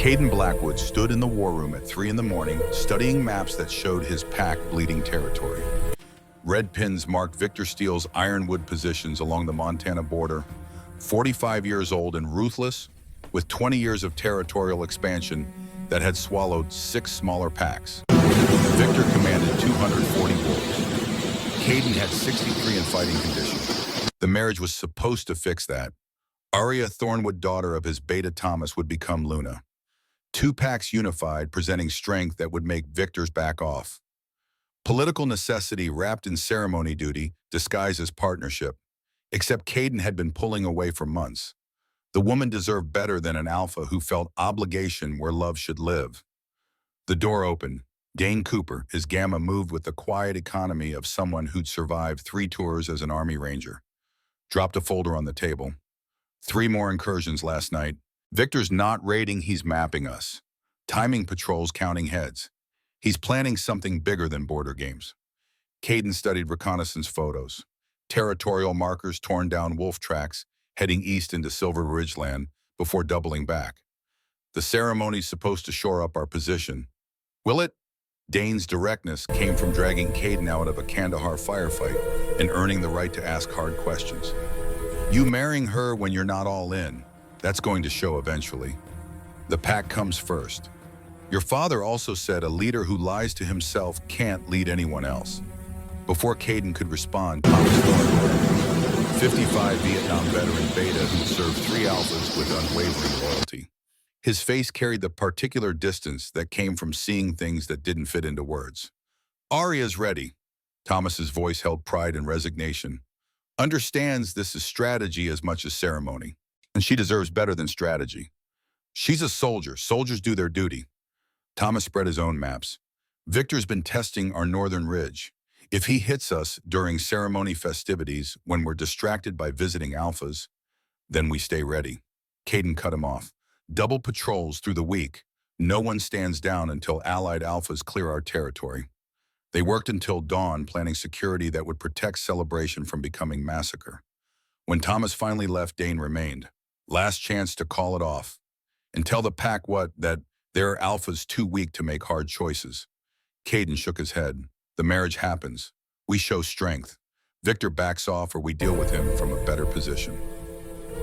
Caden Blackwood stood in the war room at 3 in the morning, studying maps that showed his pack bleeding territory. Red pins marked Victor Steele's ironwood positions along the Montana border. 45 years old and ruthless, with 20 years of territorial expansion that had swallowed 6 smaller packs. Victor commanded 240 wolves. Caden had 63 in fighting condition. The marriage was supposed to fix that. Aria Thornwood, daughter of his beta Thomas, would become Luna. 2 packs unified, presenting strength that would make Victor's back off. Political necessity wrapped in ceremony duty, disguised as partnership. Except Caden had been pulling away for months. The woman deserved better than an alpha who felt obligation where love should live. The door opened. Dane Cooper, his gamma moved with the quiet economy of someone who'd survived 3 tours as an Army Ranger. Dropped a folder on the table. 3 more incursions last night. Victor's not raiding, he's mapping us. Timing patrols, counting heads. He's planning something bigger than border games. Caden studied reconnaissance photos. Territorial markers, torn down wolf tracks, heading east into Silver Ridgeland before doubling back. The ceremony's supposed to shore up our position. Will it? Dane's directness came from dragging Caden out of a Kandahar firefight and earning the right to ask hard questions. You marrying her when you're not all in, that's going to show eventually. The pack comes first. Your father also said a leader who lies to himself can't lead anyone else. Before Caden could respond, Thomas Thornwood, 55 Vietnam veteran beta who served 3 alphas with unwavering loyalty. His face carried the particular distance that came from seeing things that didn't fit into words. Aria's ready. Thomas's voice held pride and resignation. Understands this is strategy as much as ceremony. And she deserves better than strategy. She's a soldier. Soldiers do their duty. Thomas spread his own maps. Victor's been testing our northern ridge. If he hits us during ceremony festivities when we're distracted by visiting alphas, then we stay ready. Caden cut him off. Double patrols through the week. No one stands down until allied alphas clear our territory. They worked until dawn, planning security that would protect celebration from becoming massacre. When Thomas finally left, Dane remained. Last chance to call it off. And tell the pack that there are alphas too weak to make hard choices. Caden shook his head. The marriage happens. We show strength. Victor backs off or we deal with him from a better position.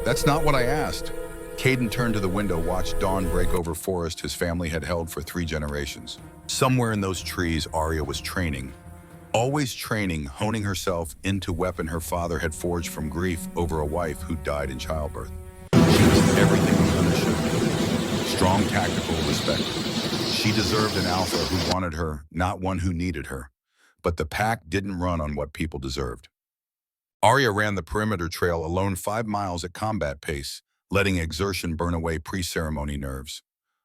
That's not what I asked. Caden turned to the window, watched dawn break over forest his family had held for 3 generations. Somewhere in those trees, Aria was training. Always training, honing herself into weapon her father had forged from grief over a wife who died in childbirth. She was everything Luna should be. Strong, tactical, respected. She deserved an alpha who wanted her, not one who needed her. But the pack didn't run on what people deserved. Aria ran the perimeter trail alone 5 miles at combat pace, letting exertion burn away pre-ceremony nerves.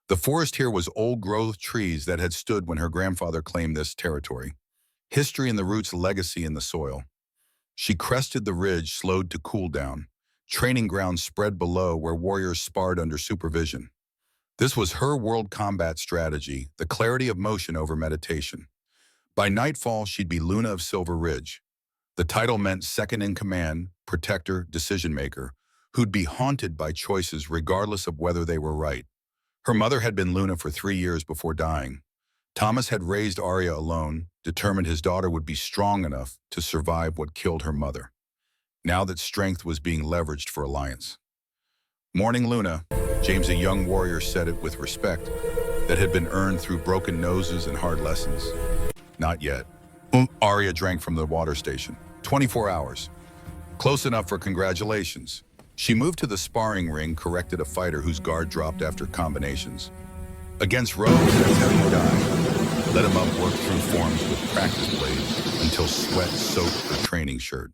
The forest here was old-growth trees that had stood when her grandfather claimed this territory. History and the roots' legacy in the soil. She crested the ridge, slowed to cool down. Training grounds spread below where warriors sparred under supervision. This was her world combat strategy, the clarity of motion over meditation. By nightfall, she'd be Luna of Silver Ridge. The title meant second in command, protector, decision-maker, who'd be haunted by choices regardless of whether they were right. Her mother had been Luna for 3 years before dying. Thomas had raised Aria alone, determined his daughter would be strong enough to survive what killed her mother. Now that strength was being leveraged for alliance. Morning, Luna, James, a young warrior, said it with respect that had been earned through broken noses and hard lessons. Not yet. Aria drank from the water station. 24 hours. Close enough for congratulations. She moved to the sparring ring, corrected a fighter whose guard dropped after combinations. Against rogues, that's how you die. Let him up, work through forms with practice blades until sweat soaked her training shirt.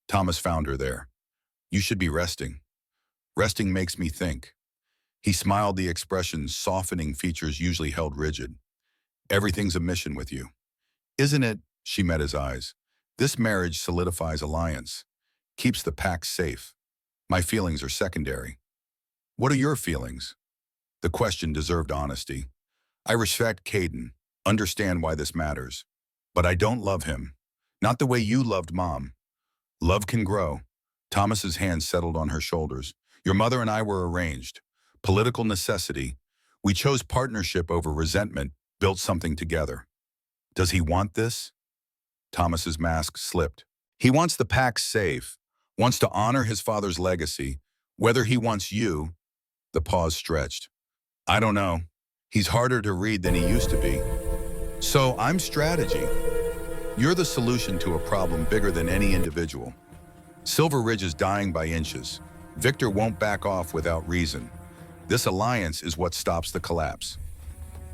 Thomas found her there. You should be resting. Resting makes me think. He smiled, the expression softening features usually held rigid. Everything's a mission with you. Isn't it? She met his eyes. This marriage solidifies alliance, keeps the pack safe. My feelings are secondary. What are your feelings? The question deserved honesty. I respect Caden, understand why this matters. But I don't love him. Not the way you loved Mom. Love can grow. Thomas's hand settled on her shoulders. Your mother and I were arranged. Political necessity. We chose partnership over resentment, built something together. Does he want this? Thomas's mask slipped. He wants the pack safe, wants to honor his father's legacy. Whether he wants you, the pause stretched. I don't know. He's harder to read than he used to be. So I'm strategy. You're the solution to a problem bigger than any individual. Silver Ridge is dying by inches. Victor won't back off without reason. This alliance is what stops the collapse.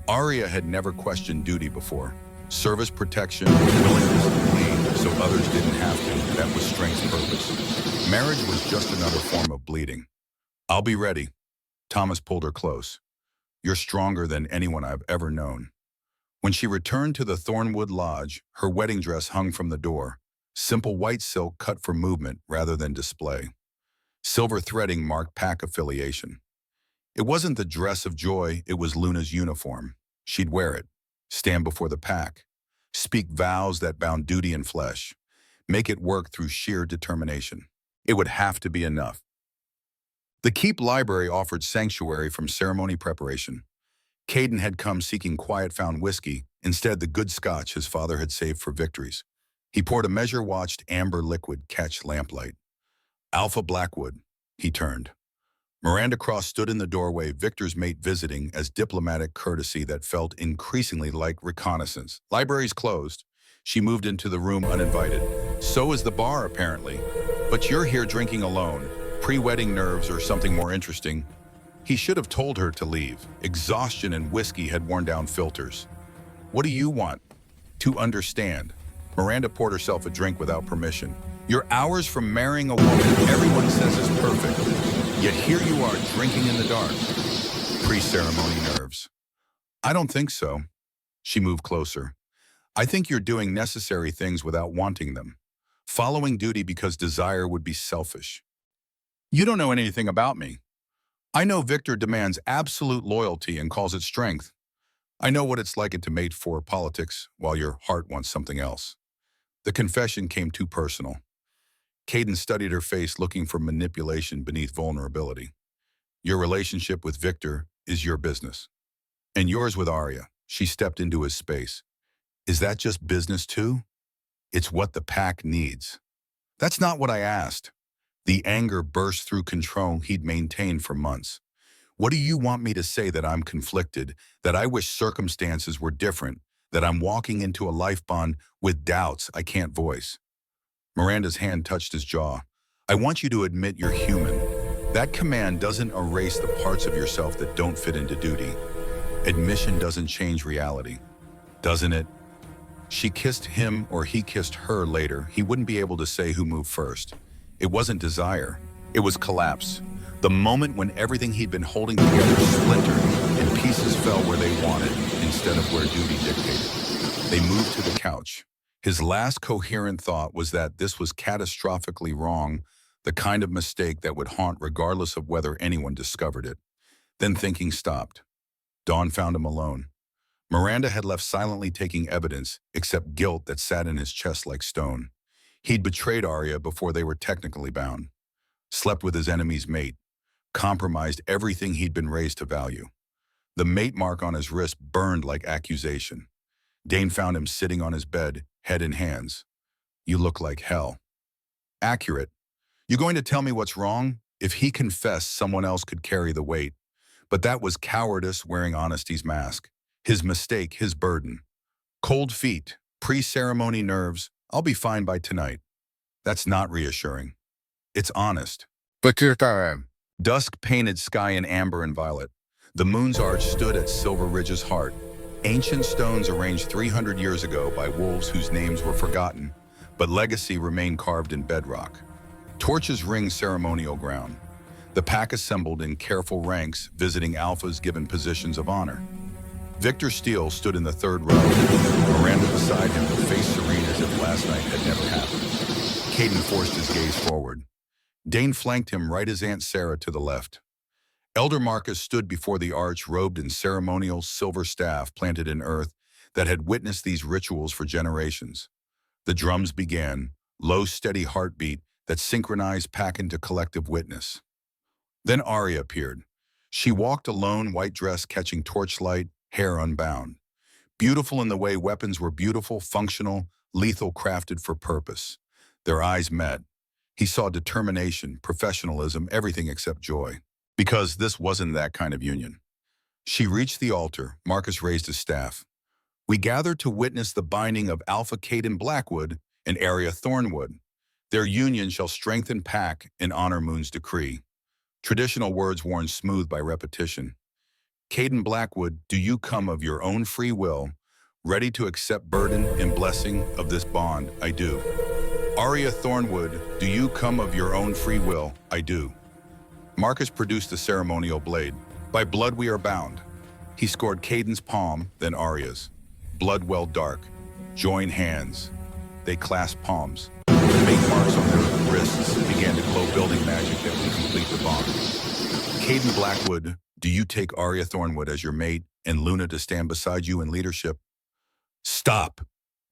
Arya had never questioned duty before. Service protection, willingness to bleed so others didn't have to, that was strength's purpose. Marriage was just another form of bleeding. I'll be ready. Thomas pulled her close. You're stronger than anyone I've ever known. When she returned to the Thornwood Lodge, her wedding dress hung from the door. Simple white silk cut for movement rather than display. Silver threading marked pack affiliation. It wasn't the dress of joy, it was Luna's uniform. She'd wear it, stand before the pack, speak vows that bound duty and flesh, make it work through sheer determination. It would have to be enough. The Keep Library offered sanctuary from ceremony preparation. Caden had come seeking quiet found whiskey, instead the good scotch his father had saved for victories. He poured a measure-watched amber liquid catch lamplight. Alpha Blackwood, he turned. Miranda Cross stood in the doorway, Victor's mate visiting as diplomatic courtesy that felt increasingly like reconnaissance. Libraries closed. She moved into the room uninvited. So is the bar, apparently. But you're here drinking alone. Pre-wedding nerves or something more interesting. He should have told her to leave. Exhaustion and whiskey had worn down filters. What do you want? To understand. Miranda poured herself a drink without permission. You're hours from marrying a woman everyone says is perfect. Yet here you are drinking in the dark. Pre-ceremony nerves. I don't think so. She moved closer. I think you're doing necessary things without wanting them. Following duty because desire would be selfish. You don't know anything about me. I know Victor demands absolute loyalty and calls it strength. I know what it's like to mate for politics while your heart wants something else. The confession came too personal. Caden studied her face, looking for manipulation beneath vulnerability. Your relationship with Victor is your business. And yours with Arya. She stepped into his space. Is that just business too? It's what the pack needs. That's not what I asked. The anger burst through control he'd maintained for months. What do you want me to say? That I'm conflicted, that I wish circumstances were different, that I'm walking into a life bond with doubts I can't voice? Miranda's hand touched his jaw. I want you to admit you're human. That command doesn't erase the parts of yourself that don't fit into duty. Admission doesn't change reality, doesn't it? She kissed him or he kissed her later. He wouldn't be able to say who moved first. It wasn't desire. It was collapse. The moment when everything he'd been holding together splintered and pieces fell where they wanted instead of where duty dictated. They moved to the couch. His last coherent thought was that this was catastrophically wrong, the kind of mistake that would haunt regardless of whether anyone discovered it. Then thinking stopped. Dawn found him alone. Miranda had left silently, taking evidence, except guilt that sat in his chest like stone. He'd betrayed Arya before they were technically bound, slept with his enemy's mate, compromised everything he'd been raised to value. The mate mark on his wrist burned like accusation. Dane found him sitting on his bed, head in hands. You look like hell. Accurate. You going to tell me what's wrong? If he confessed, someone else could carry the weight. But that was cowardice wearing honesty's mask. His mistake, his burden. Cold feet, pre-ceremony nerves. I'll be fine by tonight. That's not reassuring. It's honest. But your time. Dusk painted sky in amber and violet. The moon's arch stood at Silver Ridge's heart. Ancient stones arranged 300 years ago by wolves whose names were forgotten, but legacy remained carved in bedrock. Torches ringed ceremonial ground. The pack assembled in careful ranks, visiting Alphas given positions of honor. Victor Steele stood in the third row, Miranda beside him, her face serene as if last night had never happened. Caden forced his gaze forward. Dane flanked him, right as Aunt Sarah to the left. Elder Marcus stood before the arch, robed in ceremonial silver staff planted in earth that had witnessed these rituals for generations. The drums began, low, steady heartbeat that synchronized pack into collective witness. Then Arya appeared. She walked alone, white dress catching torchlight, hair unbound. Beautiful in the way weapons were beautiful, functional, lethal, crafted for purpose. Their eyes met. He saw determination, professionalism, everything except joy. Because this wasn't that kind of union. She reached the altar. Marcus raised his staff. We gather to witness the binding of AlphaKing Blackwood and Arya Thornwood. Their union shall strengthen Pack and honor Moon's decree. Traditional words worn smooth by repetition. Caden Blackwood, do you come of your own free will, ready to accept burden and blessing of this bond? I do. Arya Thornwood, do you come of your own free will? I do. Marcus produced the ceremonial blade. By blood we are bound. He scored Caden's palm, then Arya's. Blood welled dark. Join hands. They clasped palms. The make marks on their wrists began to glow, building magic that would complete the bond. Caden Blackwood, do you take Arya Thornwood as your mate and Luna to stand beside you in leadership? Stop!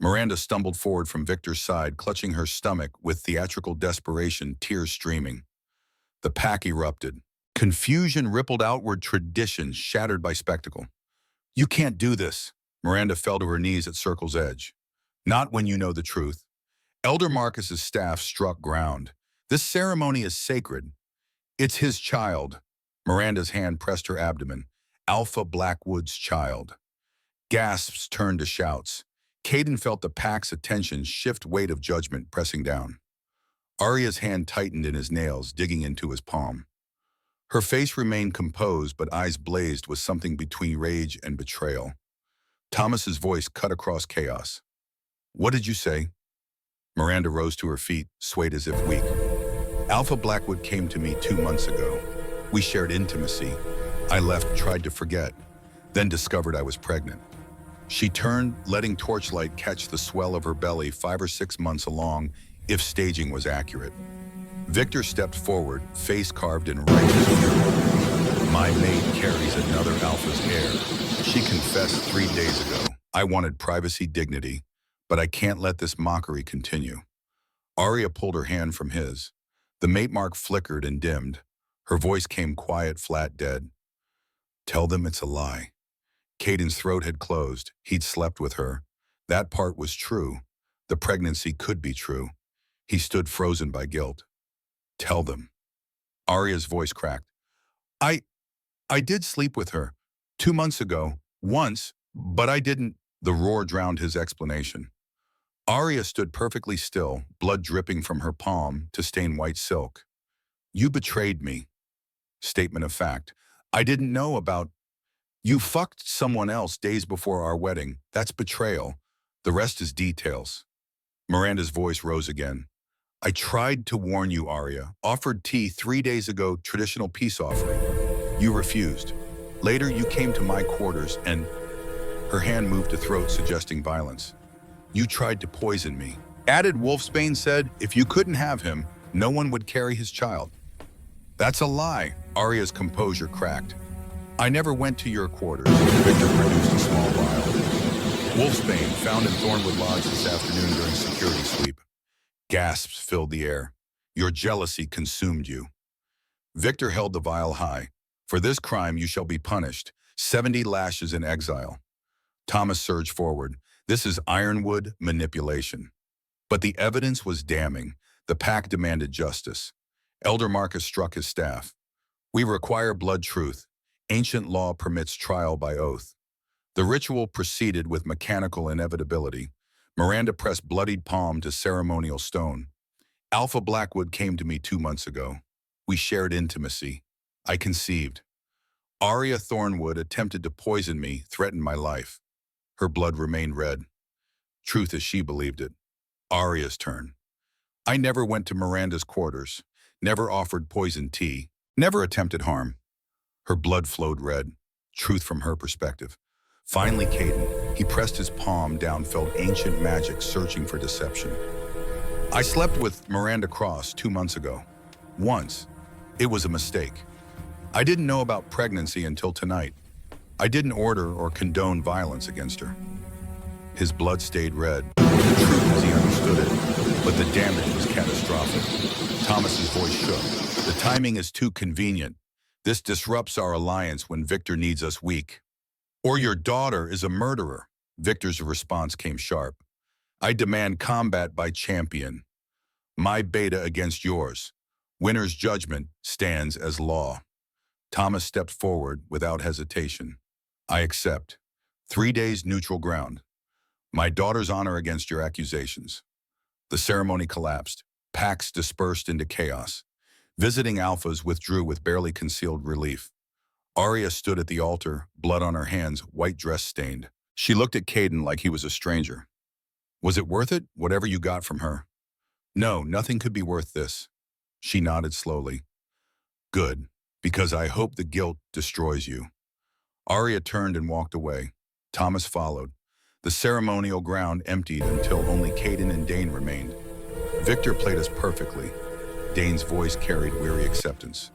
Miranda stumbled forward from Victor's side, clutching her stomach with theatrical desperation, tears streaming. The pack erupted. Confusion rippled outward, tradition shattered by spectacle. You can't do this. Miranda fell to her knees at Circle's edge. Not when you know the truth. Elder Marcus's staff struck ground. This ceremony is sacred. It's his child. Miranda's hand pressed her abdomen. Alpha Blackwood's child. Gasps turned to shouts. Caden felt the pack's attention shift, weight of judgment pressing down. Arya's hand tightened in his nails, digging into his palm. Her face remained composed, but eyes blazed with something between rage and betrayal. Thomas's voice cut across chaos. What did you say? Miranda rose to her feet, swayed as if weak. Alpha Blackwood came to me 2 months ago. We shared intimacy. I left, tried to forget, then discovered I was pregnant. She turned, letting torchlight catch the swell of her belly 5 or 6 months along, if staging was accurate. Victor stepped forward, face carved in righteous fury. My maid carries another Alpha's heir. She confessed 3 days ago. I wanted privacy, dignity, but I can't let this mockery continue. Arya pulled her hand from his. The mate mark flickered and dimmed. Her voice came quiet, flat, dead. Tell them it's a lie. Caden's throat had closed. He'd slept with her. That part was true. The pregnancy could be true. He stood frozen by guilt. Tell them. Arya's voice cracked. I did sleep with her 2 months ago, once, but I didn't. The roar drowned his explanation. Arya stood perfectly still, blood dripping from her palm to stain white silk. You betrayed me. Statement of fact. I didn't know about. You fucked someone else days before our wedding. That's betrayal. The rest is details. Miranda's voice rose again. I tried to warn you, Arya. Offered tea 3 days ago, traditional peace offering. You refused. Later, you came to my quarters and... Her hand moved to throat, suggesting violence. You tried to poison me. Added, Wolfsbane said, if you couldn't have him, no one would carry his child. That's a lie. Arya's composure cracked. I never went to your quarters. Victor produced a small vial. Wolfsbane, found in Thornwood Lodge this afternoon during security sweep. Gasps filled the air. Your jealousy consumed you. Victor held the vial high. For this crime you shall be punished. 70 lashes in exile. Thomas surged forward. This is Ironwood manipulation. But the evidence was damning. The pack demanded justice. Elder Marcus struck his staff. We require blood truth. Ancient law permits trial by oath. The ritual proceeded with mechanical inevitability. Miranda pressed bloodied palm to ceremonial stone. Alpha Blackwood came to me 2 months ago. We shared intimacy. I conceived. Arya Thornwood attempted to poison me, threatened my life. Her blood remained red. Truth as she believed it. Arya's turn. I never went to Miranda's quarters, never offered poison tea, never attempted harm. Her blood flowed red. Truth from her perspective. Finally, Caden, he pressed his palm down, felt ancient magic searching for deception. I slept with Miranda Cross 2 months ago. Once. It was a mistake. I didn't know about pregnancy until tonight. I didn't order or condone violence against her. His blood stayed red, true as he understood it, but the damage was catastrophic. Thomas's voice shook. The timing is too convenient. This disrupts our alliance when Victor needs us weak. Or your daughter is a murderer. Victor's response came sharp. I demand combat by champion. My beta against yours. Winner's judgment stands as law. Thomas stepped forward without hesitation. I accept. 3 days neutral ground. My daughter's honor against your accusations. The ceremony collapsed. Packs dispersed into chaos. Visiting alphas withdrew with barely concealed relief. Arya stood at the altar, blood on her hands, white dress stained. She looked at Caden like he was a stranger. Was it worth it, whatever you got from her? No, nothing could be worth this. She nodded slowly. Good, because I hope the guilt destroys you. Arya turned and walked away. Thomas followed. The ceremonial ground emptied until only Caden and Dane remained. Victor played us perfectly. Dane's voice carried weary acceptance.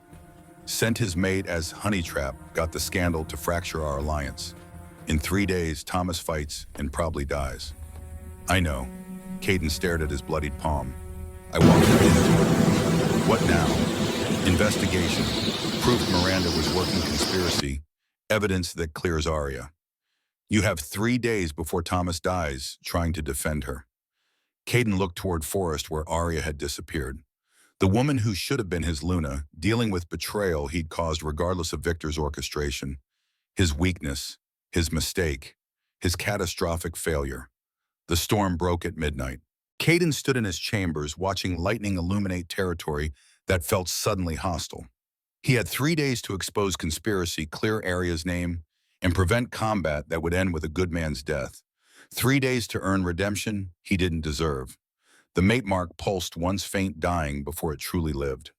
Sent his mate as honey trap, got the scandal to fracture our alliance. In 3 days, Thomas fights and probably dies. I know. Caden stared at his bloodied palm. I walked right into it. What now? Investigation. Proof Miranda was working conspiracy. Evidence that clears Arya. You have 3 days before Thomas dies, trying to defend her. Caden looked toward Forest where Arya had disappeared. The woman who should have been his Luna, dealing with betrayal he'd caused regardless of Victor's orchestration. His weakness, his mistake, his catastrophic failure. The storm broke at midnight. Caden stood in his chambers watching lightning illuminate territory that felt suddenly hostile. He had 3 days to expose conspiracy, clear Arya's name, and prevent combat that would end with a good man's death. 3 days to earn redemption he didn't deserve. The mate mark pulsed once faint, dying before it truly lived.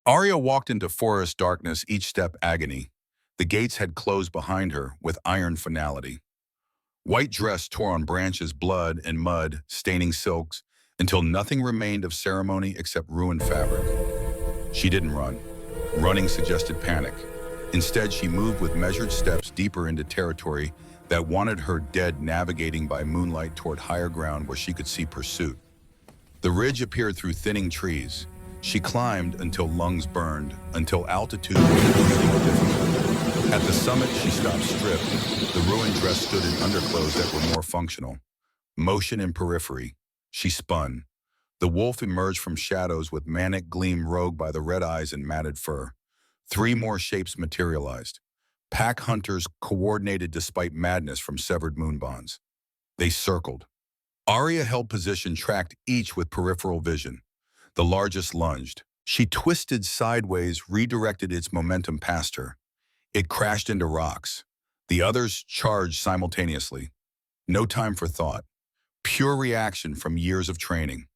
Arya walked into forest darkness, each step agony. The gates had closed behind her with iron finality. White dress tore on branches, blood and mud, staining silks, until nothing remained of ceremony except ruined fabric. She didn't run. Running suggested panic. Instead, she moved with measured steps deeper into territory that wanted her dead, navigating by moonlight toward higher ground where she could see pursuit. The ridge appeared through thinning trees. She climbed until lungs burned, until altitude made breathing difficult. At the summit, she stopped stripped. The ruined dress stood in underclothes that were more functional. Motion in periphery. She spun. The wolf emerged from shadows with manic gleam, rogue by the red eyes and matted fur. 3 more shapes materialized. Pack hunters coordinated despite madness from severed moon bonds. They circled. Arya held position, tracked each with peripheral vision. The largest lunged. She twisted sideways, redirected its momentum past her. It crashed into rocks. The others charged simultaneously. No time for thought. Pure reaction from years of training.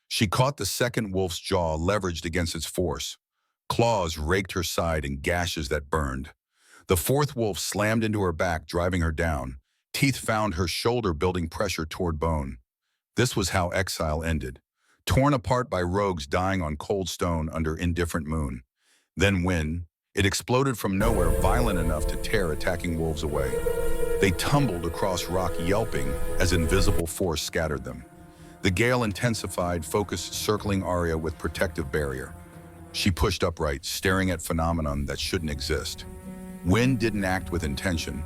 She caught the second wolf's jaw, leveraged against its force. Claws raked her side in gashes that burned. The fourth wolf slammed into her back, driving her down. Teeth found her shoulder, building pressure toward bone. This was how exile ended. Torn apart by rogues dying on cold stone under indifferent moon. Then when it exploded from nowhere, violent enough to tear attacking wolves away. They tumbled across rock, yelping as invisible force scattered them. The gale intensified, focus circling Arya with protective barrier. She pushed upright, staring at phenomenon that shouldn't exist. Wind didn't act with intention.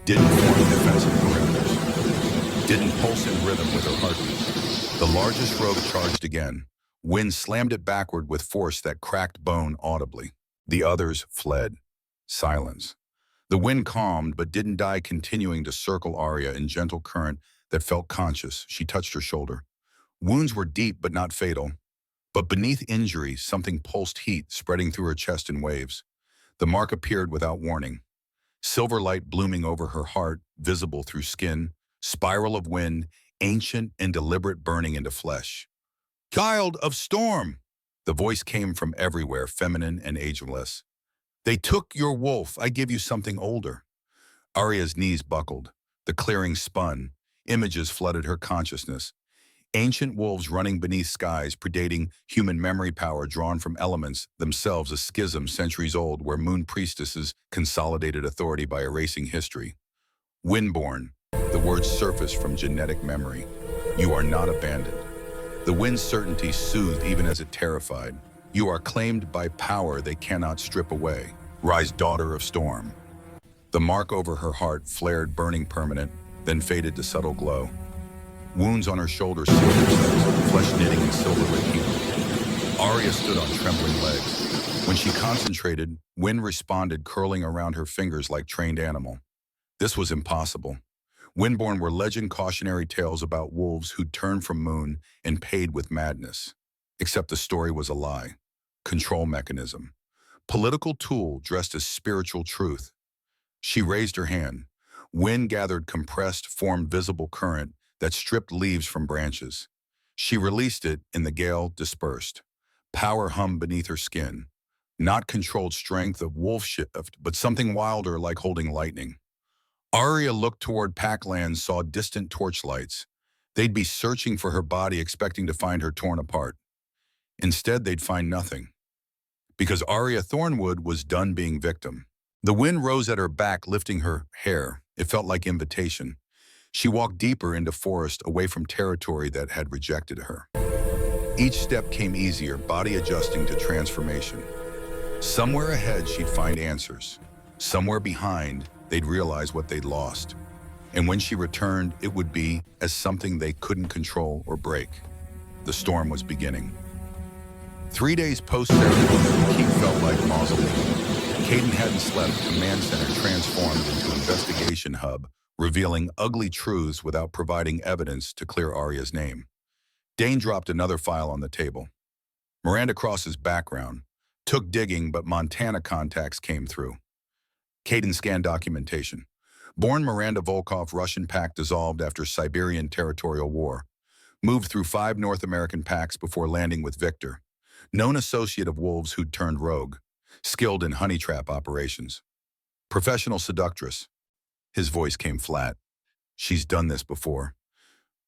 Didn't form defensive perimeters. Didn't pulse in rhythm with her heartbeat. The largest rogue charged again. Wind slammed it backward with force that cracked bone audibly. The others fled. Silence. The wind calmed but didn't die, continuing to circle Arya in gentle current that felt conscious. She touched her shoulder. Wounds were deep but not fatal. But beneath injury, something pulsed, heat spreading through her chest in waves. The mark appeared without warning. Silver light blooming over her heart, visible through skin, spiral of wind, ancient and deliberate, burning into flesh. Child of storm! The voice came from everywhere, feminine and ageless. They took your wolf, I give you something older. Arya's knees buckled. The clearing spun. Images flooded her consciousness. Ancient wolves running beneath skies, predating human memory power drawn from elements, themselves a schism centuries old where moon priestesses consolidated authority by erasing history. Windborn, the words surfaced from genetic memory. You are not abandoned. The wind's certainty soothed even as it terrified. You are claimed by power they cannot strip away. Rise, daughter of storm. The mark over her heart flared, burning permanent, then faded to subtle glow. Wounds on her shoulders sealed themselves, flesh knitting in silver-lit heat. Arya stood on trembling legs. When she concentrated, wind responded, curling around her fingers like trained animal. This was impossible. Windborn were legend cautionary tales about wolves who'd turned from moon and paid with madness. Except the story was a lie. Control mechanism. Political tool dressed as spiritual truth. She raised her hand. Wind gathered compressed, formed visible current that stripped leaves from branches. She released it, and the gale dispersed. Power hummed beneath her skin. Not controlled strength of wolf shift, but something wilder, like holding lightning. Arya looked toward Packlands, saw distant torchlights. They'd be searching for her body, expecting to find her torn apart. Instead, they'd find nothing. Because Arya Thornwood was done being victim. The wind rose at her back, lifting her hair. It felt like invitation. She walked deeper into forest, away from territory that had rejected her. Each step came easier, body adjusting to transformation. Somewhere ahead, she'd find answers. Somewhere behind, they'd realize what they'd lost. And when she returned, it would be as something they couldn't control or break. The storm was beginning. 3 days post-ceremony, the keep felt like mausoleum. Caden hadn't slept. Command center transformed into investigation hub, revealing ugly truths without providing evidence to clear Arya's name. Dane dropped another file on the table. Miranda Cross's background. Took digging, but Montana contacts came through. Caden scanned documentation. Born Miranda Volkov, Russian pact dissolved after Siberian territorial war. Moved through 5 North American pacts before landing with Victor. Known associate of wolves who'd turned rogue. Skilled in honey trap operations. Professional seductress. His voice came flat. She's done this before.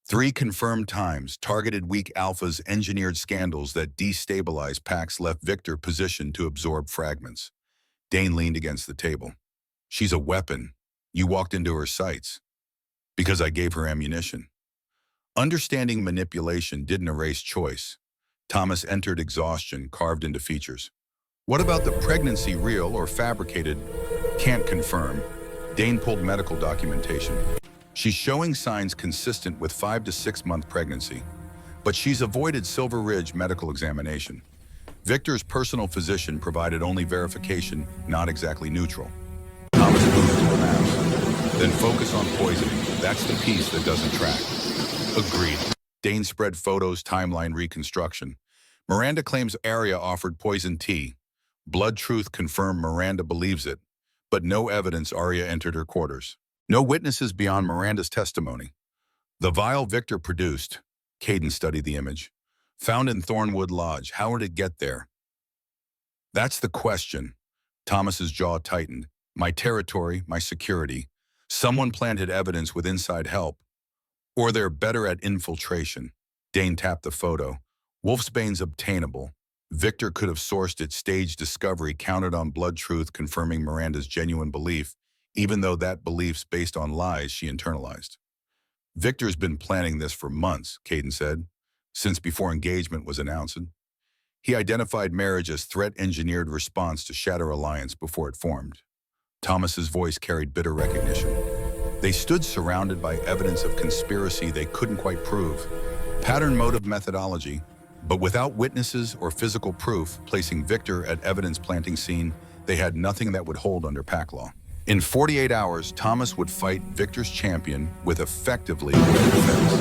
3 confirmed times, targeted weak alphas, engineered scandals that destabilized packs, left Victor positioned to absorb fragments. Dane leaned against the table. She's a weapon. You walked into her sights. Because I gave her ammunition. Understanding manipulation didn't erase choice. Thomas entered exhaustion, carved into features. What about the pregnancy, real or fabricated? Can't confirm. Dane pulled medical documentation. She's showing signs consistent with 5 to 6 month pregnancy, but she's avoided Silver Ridge medical examination. Victor's personal physician provided only verification, not exactly neutral. Thomas moved to the maps. Then focus on poisoning. That's the piece that doesn't track. Agreed. Dane spread photos, timeline reconstruction. Miranda claims Arya offered poison tea. Blood Truth confirmed Miranda believes it, but no evidence Arya entered her quarters. No witnesses beyond Miranda's testimony. The vial Victor produced, Caden studied the image, found in Thornwood Lodge. How did it get there? That's the question. Thomas's jaw tightened. My territory, my security. Someone planted evidence with inside help. Or they're better at infiltration. Dane tapped the photo. Wolfsbane's obtainable. Victor could have sourced it, staged discovery, counted on Blood Truth confirming Miranda's genuine belief, even though that belief's based on lies she internalized. Victor's been planning this for months, Caden said, since before engagement was announced. He identified marriage as threat-engineered response to shatter alliance before it formed. Thomas's voice carried bitter recognition. They stood surrounded by evidence of conspiracy they couldn't quite prove. Pattern, motive, methodology, but without witnesses or physical proof, placing Victor at evidence-planting scene, they had nothing that would hold under pack law. In 48 hours, Thomas would fight Victor's champion with effectively no defense.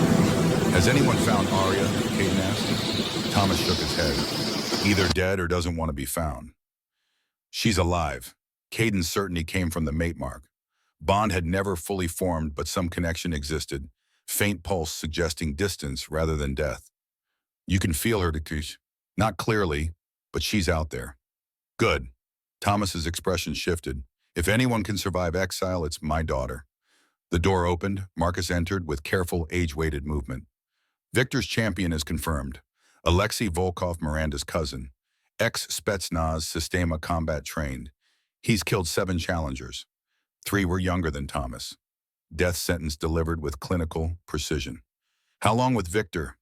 Has anyone found Arya? Caden asked. Thomas shook his head. Either dead or doesn't want to be found. She's alive. Caden's certainty came from the mate mark. Bond had never fully formed, but some connection existed. Faint pulse suggesting distance rather than death. You can feel her, Dikush. Not clearly, but she's out there. Good. Thomas's expression shifted. If anyone can survive exile, it's my daughter. The door opened. Marcus entered with careful, age-weighted movement. Victor's champion is confirmed. Alexei Volkov, Miranda's cousin. Ex-Spetsnaz Sistema combat trained. He's killed 7 challengers. 3 were younger than Thomas. Death sentence delivered with clinical precision. How long with Victor?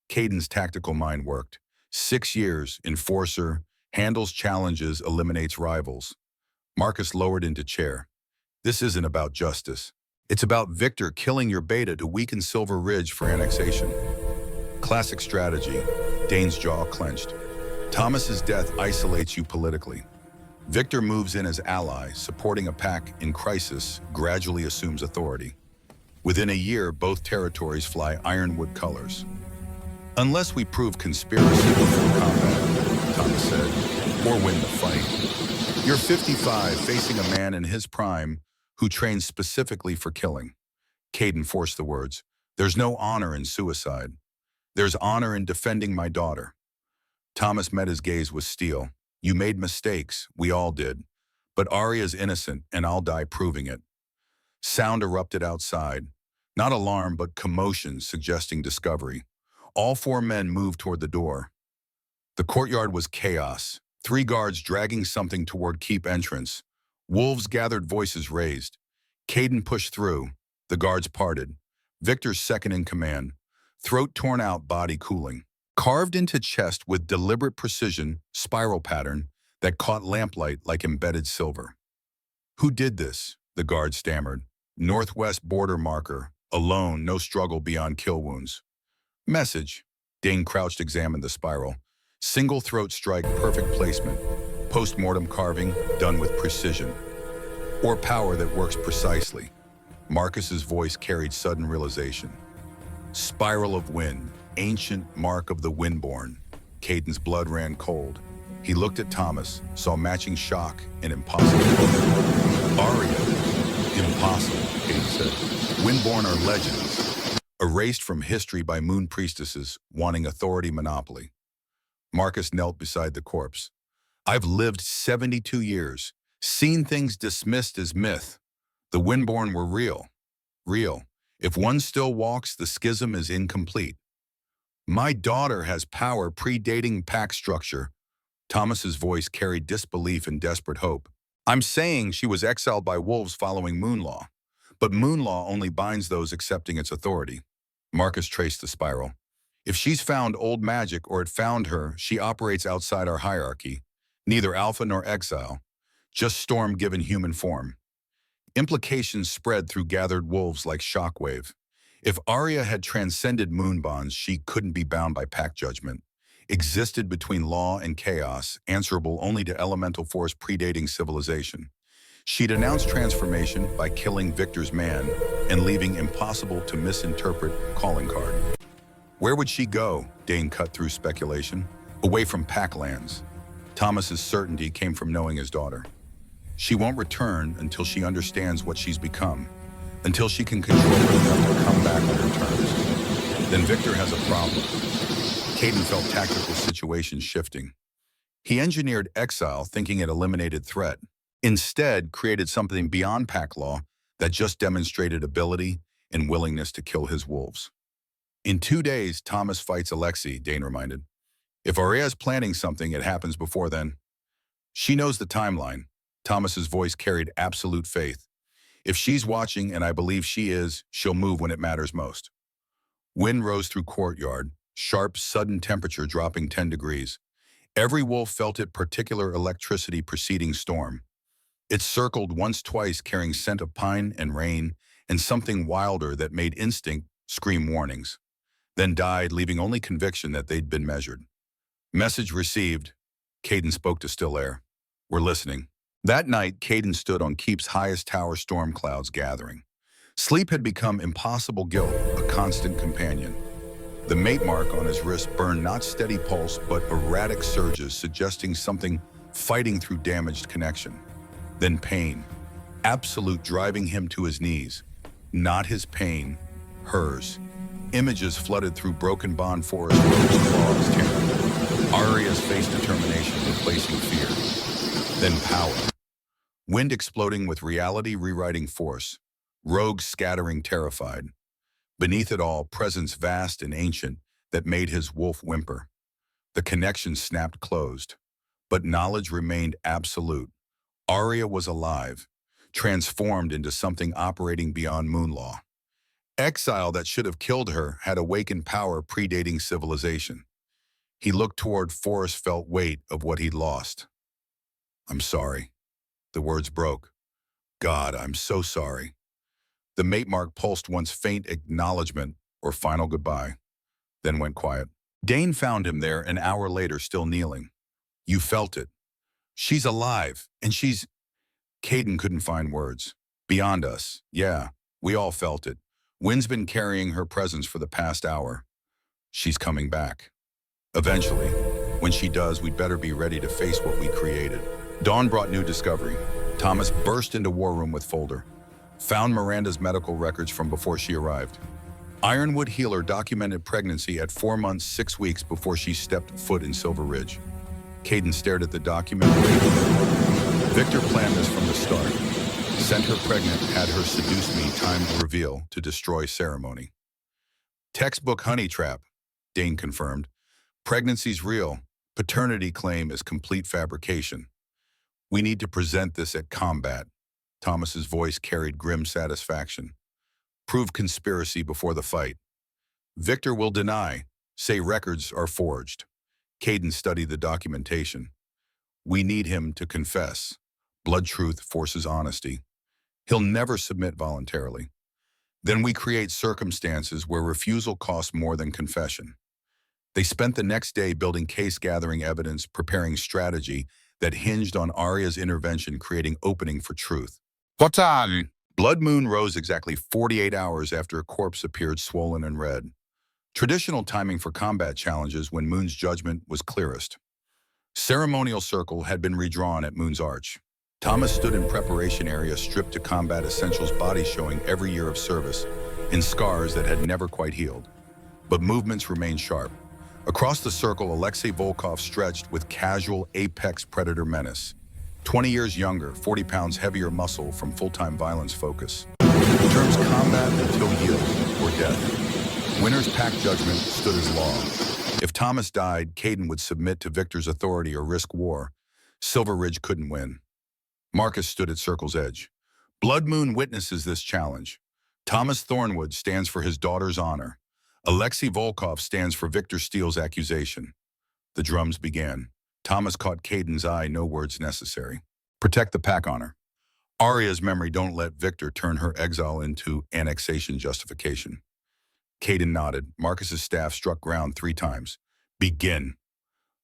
Caden's tactical mind worked. 6 years, enforcer, handles challenges, eliminates rivals. Marcus lowered into chair. This isn't about justice. It's about Victor killing your beta to weaken Silver Ridge for annexation. Classic strategy. Dane's jaw clenched. Thomas's death isolates you politically. Victor moves in as ally, supporting a pack in crisis, gradually assumes authority. Within a year, both territories fly Ironwood colors. Unless we prove conspiracy before combat, Thomas said, or win the fight. You're 55, facing a man in his prime who trains specifically for killing. Caden forced the words. There's no honor in suicide. There's honor in defending my daughter. Thomas met his gaze with steel. You made mistakes, we all did. But Arya's innocent, and I'll die proving it. Sound erupted outside. Not alarm, but commotion, suggesting discovery. All 4 men moved toward the door. The courtyard was chaos. 3 guards dragging something toward keep entrance. Wolves gathered, voices raised. Caden pushed through. The guards parted. Victor's second in command. Throat torn out, body cooling. Carved into chest with deliberate precision, spiral pattern that caught lamplight like embedded silver. Who did this? The guard stammered. Northwest border marker. Alone, no struggle beyond kill wounds. Message. Dane crouched, examined the spiral. Single throat strike, perfect placement. Post-mortem carving, done with precision. Or power that works precisely. Marcus's voice carried sudden realization. Spiral of wind, ancient mark of the windborn. Caden's blood ran cold. He looked at Thomas, saw matching shock and impossible hope. Arya. Impossible, Caden said. Windborn are legends, erased from history by moon priestesses wanting authority monopoly. Marcus knelt beside the corpse. I've lived 72 years, seen things dismissed as myth. The Windborn were real. Real. If one still walks, the schism is incomplete. My daughter has power predating pack structure. Thomas's voice carried disbelief and desperate hope. I'm saying she was exiled by wolves following moon law. But moon law only binds those accepting its authority. Marcus traced the spiral. If she's found old magic or it found her, she operates outside our hierarchy. Neither alpha nor exile. Just storm given human form. Implications spread through gathered wolves like shockwave. If Arya had transcended moon bonds, she couldn't be bound by pack judgment. Existed between law and chaos, answerable only to elemental force predating civilization. She'd announced transformation by killing Victor's man and leaving impossible to misinterpret calling card. Where would she go? Dane cut through speculation. Away from pack lands. Thomas's certainty came from knowing his daughter. She won't return until she understands what she's become, until she can control it enough to come back on her terms. Then Victor has a problem. Caden felt tactical situations shifting. He engineered exile thinking it eliminated threat. Instead, created something beyond pack law that just demonstrated ability and willingness to kill his wolves. In 2 days, Thomas fights Alexei, Dane reminded. If Arya's planning something, it happens before then. She knows the timeline. Thomas's voice carried absolute faith. If she's watching, and I believe she is, she'll move when it matters most. Wind rose through courtyard, sharp, sudden temperature dropping 10 degrees. Every wolf felt it, particular electricity preceding storm. It circled once, twice, carrying scent of pine and rain, and something wilder that made instinct scream warnings. Then died, leaving only conviction that they'd been measured. Message received. Caden spoke to still air. We're listening. That night, Caden stood on Keep's highest tower, storm clouds gathering. Sleep had become impossible guilt, a constant companion. The mate mark on his wrist burned not steady pulse, but erratic surges, suggesting something fighting through damaged connection. Then pain, absolute, driving him to his knees. Not his pain, hers. Images flooded through broken bond forest, rogues, claws tearing. Arya's face, determination replacing fear. Then power. Wind exploding with reality rewriting force. Rogues scattering, terrified. Beneath it all, presence vast and ancient that made his wolf whimper. The connection snapped closed, but knowledge remained absolute. Arya was alive, transformed into something operating beyond moon law. Exile that should have killed her had awakened power predating civilization. He looked toward Forrest, felt weight of what he'd lost. I'm sorry. The words broke. God, I'm so sorry. The mate mark pulsed once faint acknowledgement or final goodbye, then went quiet. Dane found him there an hour later, still kneeling. You felt it. She's alive, and she's... Caden couldn't find words. Beyond us. Yeah, we all felt it. Wynn's been carrying her presence for the past hour. She's coming back. Eventually. When she does, we'd better be ready to face what we created. Dawn brought new discovery. Thomas burst into War Room with folder. Found Miranda's medical records from before she arrived. Ironwood healer documented pregnancy at 4 months, 6 weeks before she stepped foot in Silver Ridge. Caden stared at the document. Victor planned this from the start. Sent her pregnant, had her seduce me, timed reveal to destroy ceremony. Textbook honey trap, Dane confirmed. Pregnancy's real. Paternity claim is complete fabrication. We need to present this at combat. Thomas's voice carried grim satisfaction. Prove conspiracy before the fight. Victor will deny, say records are forged. Caden studied the documentation. We need him to confess. Blood truth forces honesty. He'll never submit voluntarily. Then we create circumstances where refusal costs more than confession. They spent the next day building case-gathering evidence, preparing strategy that hinged on Arya's intervention, creating opening for truth. What's on? Blood moon rose exactly 48 hours after a corpse appeared swollen and red. Traditional timing for combat challenges when Moon's judgment was clearest. Ceremonial circle had been redrawn at Moon's Arch. Thomas stood in preparation area, stripped to combat essentials, body showing every year of service, in scars that had never quite healed. But movements remained sharp. Across the circle, Alexei Volkov stretched with casual apex predator menace. 20 years younger, 40 pounds heavier muscle from full-time violence focus. Terms combat until yield or death. Winner's pact judgment stood as law. If Thomas died, Caden would submit to Victor's authority or risk war. Silver Ridge couldn't win. Marcus stood at circle's edge. Blood Moon witnesses this challenge. Thomas Thornwood stands for his daughter's honor. Alexei Volkov stands for Victor Steele's accusation. The drums began. Thomas caught Caden's eye, no words necessary. Protect the pack honor. Arya's memory, don't let Victor turn her exile into annexation justification. Caden nodded. Marcus's staff struck ground 3 times. Begin.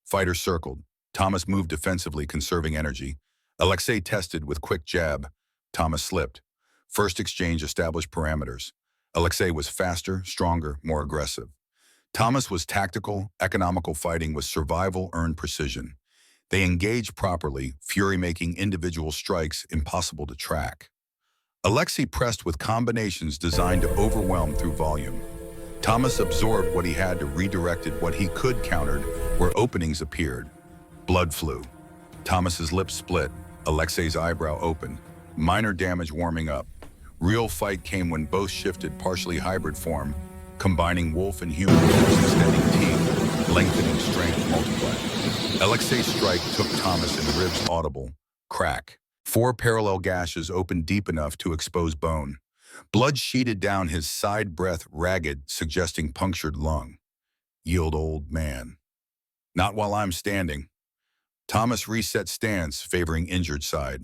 Fighters circled. Thomas moved defensively, conserving energy. Alexei tested with quick jab. Thomas slipped. First exchange established parameters. Alexei was faster, stronger, more aggressive. Thomas was tactical, economical, fighting with survival earned precision. They engaged properly, Fury making individual strikes impossible to track. Alexei pressed with combinations designed to overwhelm through volume. Thomas absorbed what he had to, redirected what he could, countered where openings appeared. Blood flew. Thomas's lips split. Alexei's eyebrow opened. Minor damage warming up. Real fight came when both shifted partially hybrid form, combining wolf and human force, extending teeth, lengthening strength, multiplied. Alexei's strike took Thomas in ribs, audible. Crack. 4 parallel gashes opened deep enough to expose bone. Blood sheeted down his side, breath ragged, suggesting punctured lung. Yield, old man. Not while I'm standing. Thomas reset stance, favoring injured side.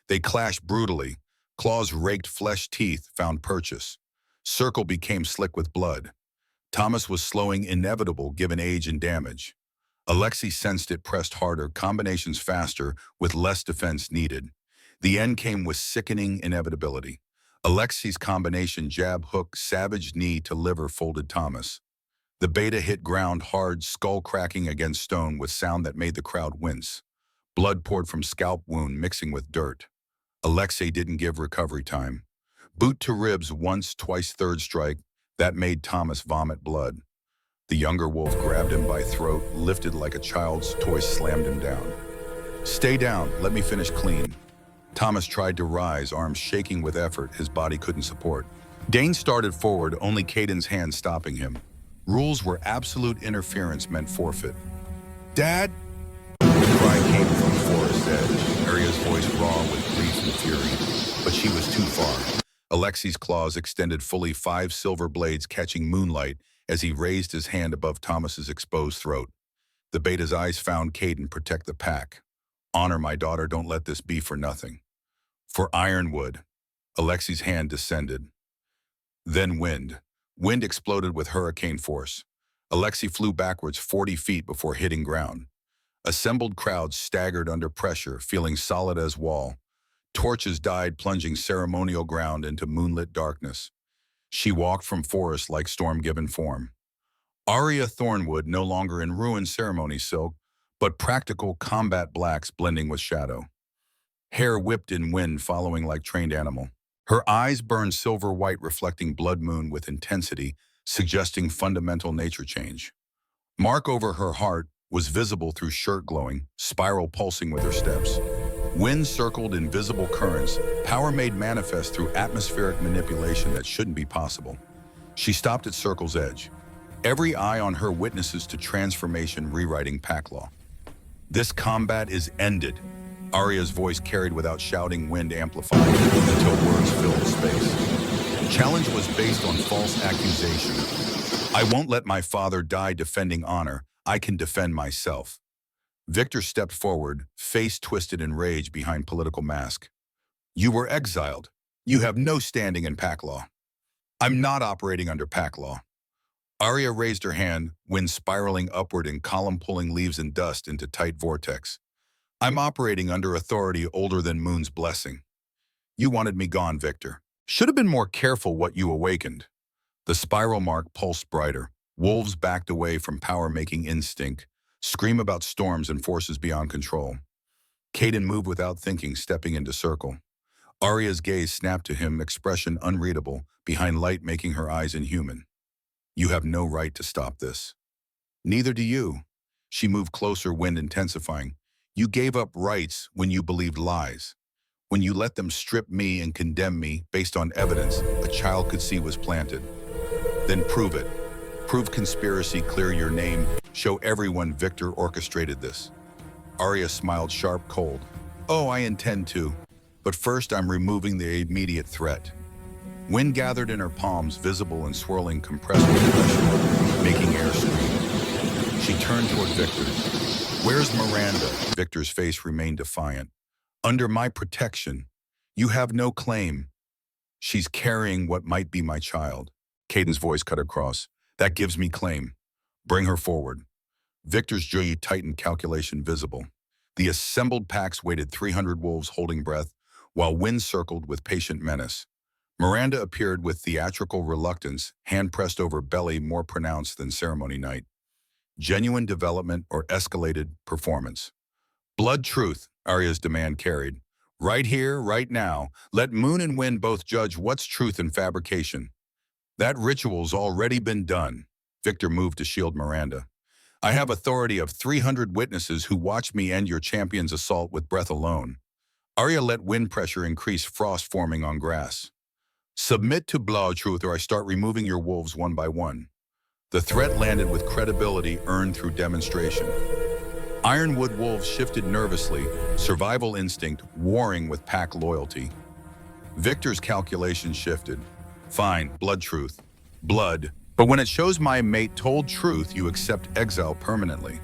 They clashed brutally. Claws raked flesh, teeth found purchase. Circle became slick with blood. Thomas was slowing, inevitable given age and damage. Alexei sensed it, pressed harder, combinations faster, with less defense needed. The end came with sickening inevitability. Alexei's combination jab, hook, savage knee to liver folded Thomas. The beta hit ground hard, skull cracking against stone with sound that made the crowd wince. Blood poured from scalp wound, mixing with dirt. Alexei didn't give recovery time. Boot to ribs once, twice, third strike. That made Thomas vomit blood. The younger wolf grabbed him by throat, lifted like a child's toy, slammed him down. Stay down, let me finish clean. Thomas tried to rise, arms shaking with effort his body couldn't support. Dane started forward, only Caden's hand stopping him. Rules where absolute interference meant forfeit. Dad? The cry came from Forest's edge, Arya's voice raw with grief and fury. But she was too far. Alexei's claws extended fully, 5 silver blades catching moonlight as he raised his hand above Thomas's exposed throat. The beta's eyes found Caden. Protect the pack. Honor my daughter, don't let this be for nothing. For Ironwood. Alexi's hand descended. Then wind. Wind exploded with hurricane force. Alexi flew backwards 40 feet before hitting ground. Assembled crowds staggered under pressure, feeling solid as wall. Torches died, plunging ceremonial ground into moonlit darkness. She walked from forest like storm-given form. Arya Thornwood no longer in ruined ceremony silk, but practical combat blacks blending with shadow. Hair whipped in wind following like trained animal. Her eyes burned silver-white, reflecting blood moon with intensity, suggesting fundamental nature change. Mark over her heart was visible through shirt glowing, spiral pulsing with her steps. Wind circled invisible currents, power made manifest through atmospheric manipulation that shouldn't be possible. She stopped at circle's edge. Every eye on her witnesses to transformation rewriting pack law. This combat is ended. Arya's voice carried without shouting, wind amplified until words filled space. Challenge was based on false accusation. I won't let my father die defending honor. I can defend myself. Victor stepped forward, face twisted in rage behind political mask. You were exiled. You have no standing in pack law. I'm not operating under pack law. Arya raised her hand, wind spiraling upward in column, pulling leaves and dust into tight vortex. I'm operating under authority older than Moon's blessing. You wanted me gone, Victor. Should have been more careful what you awakened. The spiral mark pulsed brighter. Wolves backed away from power-making instinct, scream about storms and forces beyond control. Caden moved without thinking, stepping into circle. Arya's gaze snapped to him, expression unreadable, behind light making her eyes inhuman. You have no right to stop this. Neither do you. She moved closer, wind intensifying. You gave up rights when you believed lies. When you let them strip me and condemn me based on evidence a child could see was planted. Then prove it. Prove conspiracy, clear your name, show everyone Victor orchestrated this. Arya smiled sharp, cold. Oh, I intend to. But first I'm removing the immediate threat. Wind gathered in her palms, visible and swirling, compressed with pressure, making air scream. She turned toward Victor. Where's Miranda? Victor's face remained defiant. Under my protection. You have no claim. She's carrying what might be my child. Caden's voice cut across. That gives me claim. Bring her forward. Victor's jaw tightened, calculation visible. The assembled packs waited 300 wolves holding breath, while wind circled with patient menace. Miranda appeared with theatrical reluctance, hand pressed over belly more pronounced than ceremony night. Genuine development or escalated performance. Blood truth, Arya's demand carried. Right here, right now, let Moon and Wind both judge what's truth and fabrication. That ritual's already been done. Victor moved to shield Miranda. I have authority of 300 witnesses who watched me end your champion's assault with breath alone. Arya let wind pressure increase, frost forming on grass. Submit to blood truth or I start removing your wolves one by one. The threat landed with credibility earned through demonstration. Ironwood wolves shifted nervously, survival instinct warring with pack loyalty. Victor's calculation shifted. Fine, blood truth. Blood. But when it shows my mate told truth, you accept exile permanently.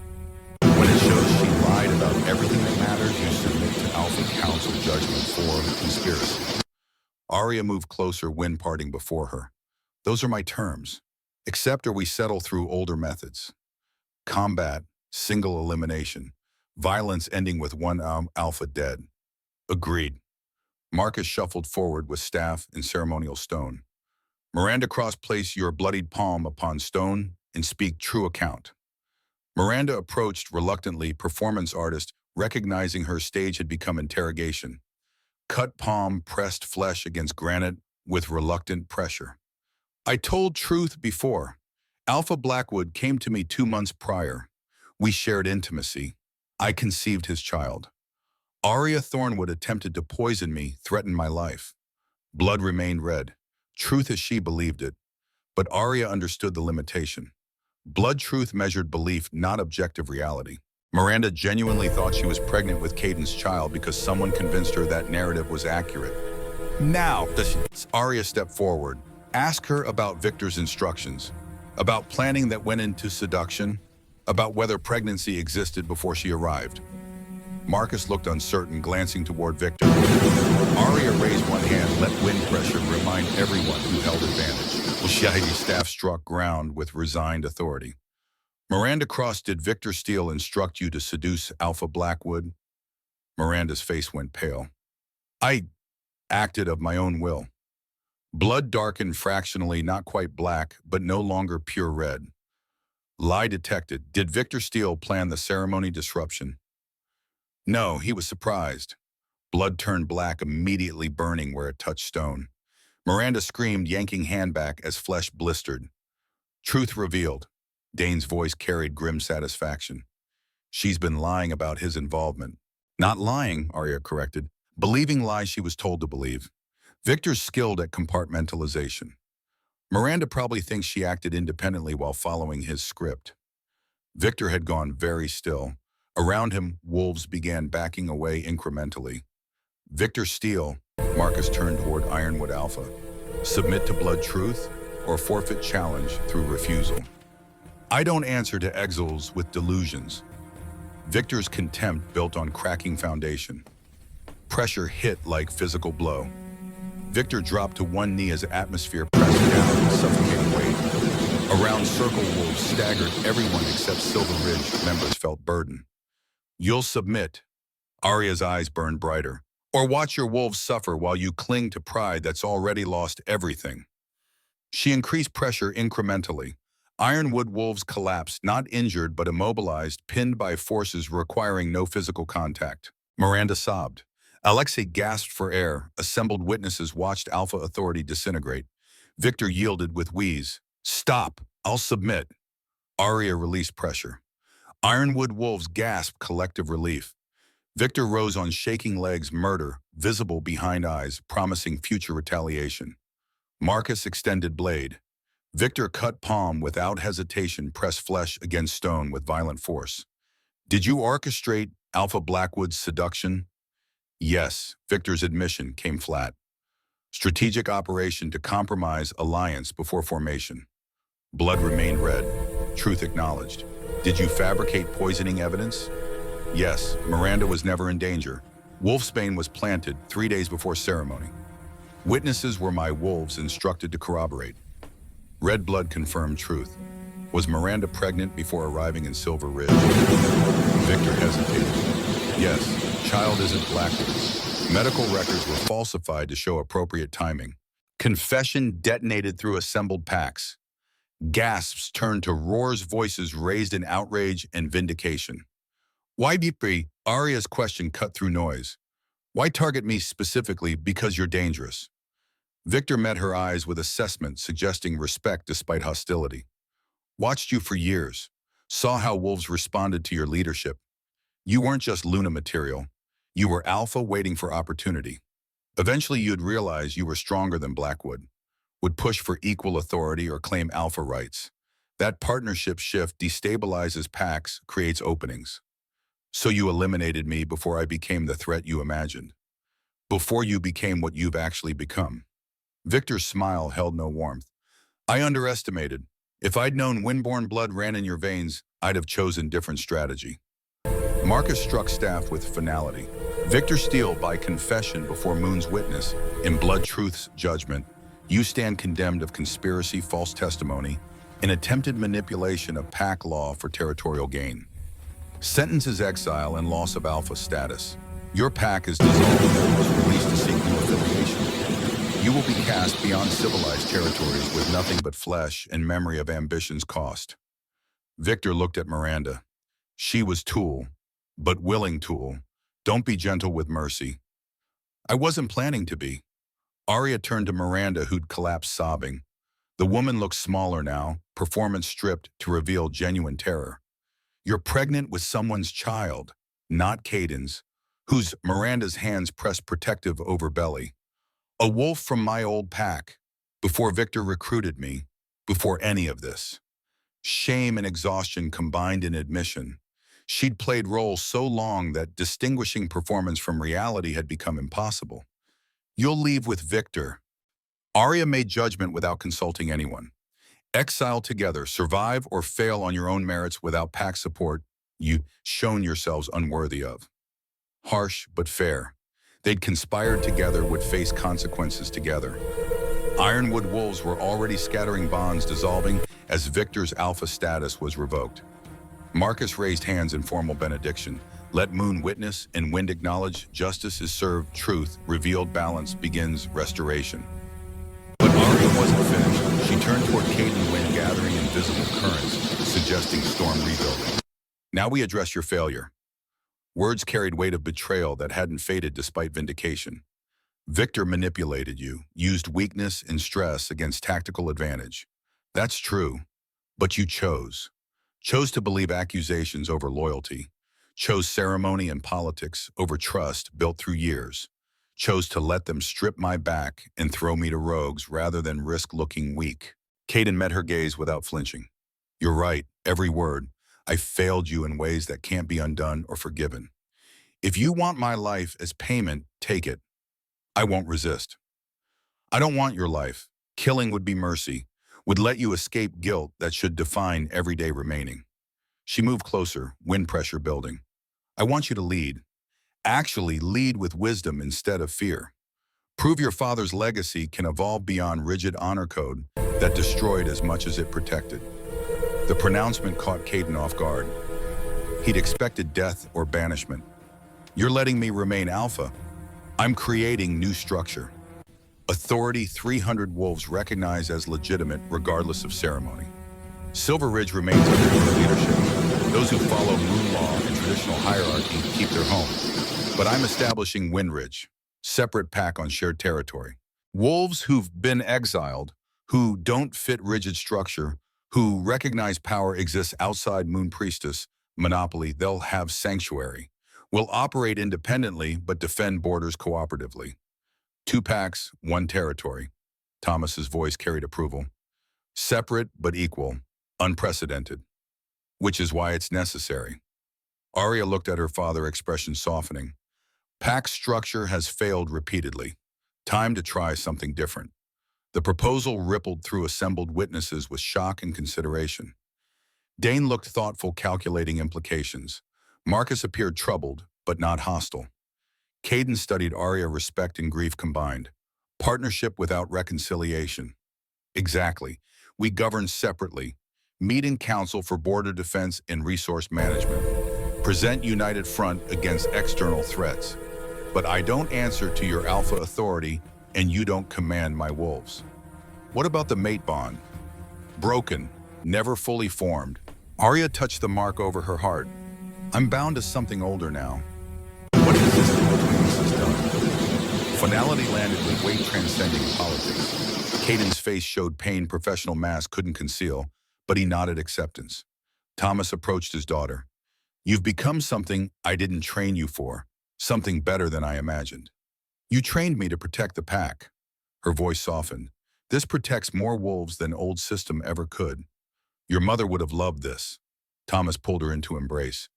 When it shows she lied about everything that matters, you submit to Alpha Council judgment for conspiracy. Arya moved closer, wind parting before her. Those are my terms. Accept or we settle through older methods. Combat, single elimination. Violence ending with one alpha dead. Agreed. Marcus shuffled forward with staff and ceremonial stone. Miranda cross-place your bloodied palm upon stone and speak true account. Miranda approached reluctantly, performance artist, recognizing her stage had become interrogation. Cut palm pressed flesh against granite with reluctant pressure. I told truth before. Alpha Blackwood came to me 2 months prior. We shared intimacy. I conceived his child. Arya Thornwood attempted to poison me, threatened my life. Blood remained red. Truth as she believed it. But Arya understood the limitation. Blood truth measured belief, not objective reality. Miranda genuinely thought she was pregnant with Caden's child because someone convinced her that narrative was accurate. Now, Arya stepped forward. Ask her about Victor's instructions, about planning that went into seduction. about whether pregnancy existed before she arrived. Marcus looked uncertain, glancing toward Victor. Arya raised one hand, let wind pressure remind everyone who held advantage. The shaggy staff struck ground with resigned authority. Miranda crossed, did Victor Steele instruct you to seduce Alpha Blackwood? Miranda's face went pale. I acted of my own will. Blood darkened fractionally, not quite black, but no longer pure red. Lie detected. Did Victor Steele plan the ceremony disruption? No, he was surprised. Blood turned black, immediately burning where it touched stone. Miranda screamed, yanking hand back as flesh blistered. Truth revealed. Dane's voice carried grim satisfaction. She's been lying about his involvement. Not lying, Arya corrected. Believing lies she was told to believe. Victor's skilled at compartmentalization. Miranda probably thinks she acted independently while following his script. Victor had gone very still. Around him, wolves began backing away incrementally. Victor Steele, Marcus turned toward Ironwood Alpha. Submit to blood truth or forfeit challenge through refusal. I don't answer to exiles with delusions. Victor's contempt built on cracking foundation. Pressure hit like physical blow. Victor dropped to one knee as atmosphere pressed down with suffocating weight. Around circle wolves staggered, everyone except Silver Ridge members felt burden. You'll submit. Arya's eyes burned brighter. Or watch your wolves suffer while you cling to pride that's already lost everything. She increased pressure incrementally. Ironwood wolves collapsed, not injured but immobilized, pinned by forces requiring no physical contact. Miranda sobbed. Alexei gasped for air. Assembled witnesses watched Alpha Authority disintegrate. Victor yielded with wheeze. Stop! I'll submit. Arya released pressure. Ironwood wolves gasped collective relief. Victor rose on shaking legs, murder, visible behind eyes, promising future retaliation. Marcus extended blade. Victor cut palm without hesitation, pressed flesh against stone with violent force. Did you orchestrate Alpha Blackwood's seduction? Yes, Victor's admission came flat. Strategic operation to compromise alliance before formation. Blood remained red. Truth acknowledged. Did you fabricate poisoning evidence? Yes, Miranda was never in danger. Wolfsbane was planted 3 days before ceremony. Witnesses were my wolves instructed to corroborate. Red blood confirmed truth. Was Miranda pregnant before arriving in Silver Ridge? Victor hesitated. Yes, child isn't Blackwood. Medical records were falsified to show appropriate timing. Confession detonated through assembled packs. Gasps turned to roars, voices raised in outrage and vindication. Why Bipri? Arya's question cut through noise. Why target me specifically? Because you're dangerous. Victor met her eyes with assessment, suggesting respect despite hostility. Watched you for years. Saw how wolves responded to your leadership. You weren't just Luna material. You were Alpha waiting for opportunity. Eventually you'd realize you were stronger than Blackwood. Would push for equal authority or claim Alpha rights. That partnership shift destabilizes packs, creates openings. So you eliminated me before I became the threat you imagined. Before you became what you've actually become. Victor's smile held no warmth. I underestimated. If I'd known windborne blood ran in your veins, I'd have chosen different strategy. Marcus struck staff with finality. Victor Steele, by confession before Moon's witness, in Blood Truth's judgment, you stand condemned of conspiracy, false testimony, and attempted manipulation of pack law for territorial gain. Sentence is exile and loss of Alpha status. Your pack is dissolved and was released to seek new affiliation. You will be cast beyond civilized territories with nothing but flesh and memory of ambition's cost. Victor looked at Miranda. She was tool, but willing tool. Don't be gentle with mercy. I wasn't planning to be. Arya turned to Miranda, who'd collapsed sobbing. The woman looked smaller now, performance stripped to reveal genuine terror. You're pregnant with someone's child, not Caden's, whose Miranda's hands pressed protective over belly. A wolf from my old pack, before Victor recruited me, before any of this. Shame and exhaustion combined in admission. She'd played roles so long that distinguishing performance from reality had become impossible. You'll leave with Victor. Arya made judgment without consulting anyone. Exile together, survive or fail on your own merits without pack support you've shown yourselves unworthy of. Harsh but fair. They'd conspired together, would face consequences together. Ironwood wolves were already scattering bonds, dissolving as Victor's alpha status was revoked. Marcus raised hands in formal benediction. Let moon witness and wind acknowledge justice is served, truth revealed, balance begins, restoration. But Arya wasn't finished. She turned toward Caden, wind gathering invisible currents, suggesting storm rebuilding. Now we address your failure. Words carried weight of betrayal that hadn't faded despite vindication. Victor manipulated you, used weakness and stress against tactical advantage. That's true, but you chose. Chose to believe accusations over loyalty. Chose ceremony and politics over trust built through years. Chose to let them strip my back and throw me to rogues rather than risk looking weak. Caden met her gaze without flinching. You're right, every word. I failed you in ways that can't be undone or forgiven. If you want my life as payment, take it. I won't resist. I don't want your life. Killing would be mercy, would let you escape guilt that should define every day remaining. She moved closer, wind pressure building. I want you to lead. Actually lead with wisdom instead of fear. Prove your father's legacy can evolve beyond rigid honor code that destroyed as much as it protected. The pronouncement caught Caden off guard. He'd expected death or banishment. You're letting me remain alpha. I'm creating new structure. Authority 300 wolves recognized as legitimate regardless of ceremony. Silver Ridge remains under your leadership. Those who follow moon law and traditional hierarchy keep their home. But I'm establishing Wind Ridge, separate pack on shared territory. Wolves who've been exiled, who don't fit rigid structure, who recognize power exists outside Moon Priestess monopoly, they'll have sanctuary. Will operate independently but defend borders cooperatively. 2 packs, 1 territory. Thomas's voice carried approval. Separate but equal, unprecedented. Which is why it's necessary. Arya looked at her father, expression softening. Pack structure has failed repeatedly. Time to try something different. The proposal rippled through assembled witnesses with shock and consideration. Dane looked thoughtful, calculating implications. Marcus appeared troubled, but not hostile. Caden studied Arya, respect and grief combined. Partnership without reconciliation. Exactly. We govern separately. Meet in council for border defense and resource management. Present united front against external threats. But I don't answer to your alpha authority, and you don't command my wolves. What about the mate bond? Broken, never fully formed. Arya touched the mark over her heart. I'm bound to something older now. What is this between us has done? Finality landed with weight transcending politics. Caden's face showed pain professional mask couldn't conceal, but he nodded acceptance. Thomas approached his daughter. You've become something I didn't train you for, something better than I imagined. You trained me to protect the pack. Her voice softened. This protects more wolves than old system ever could. Your mother would have loved this. Thomas pulled her into embrace.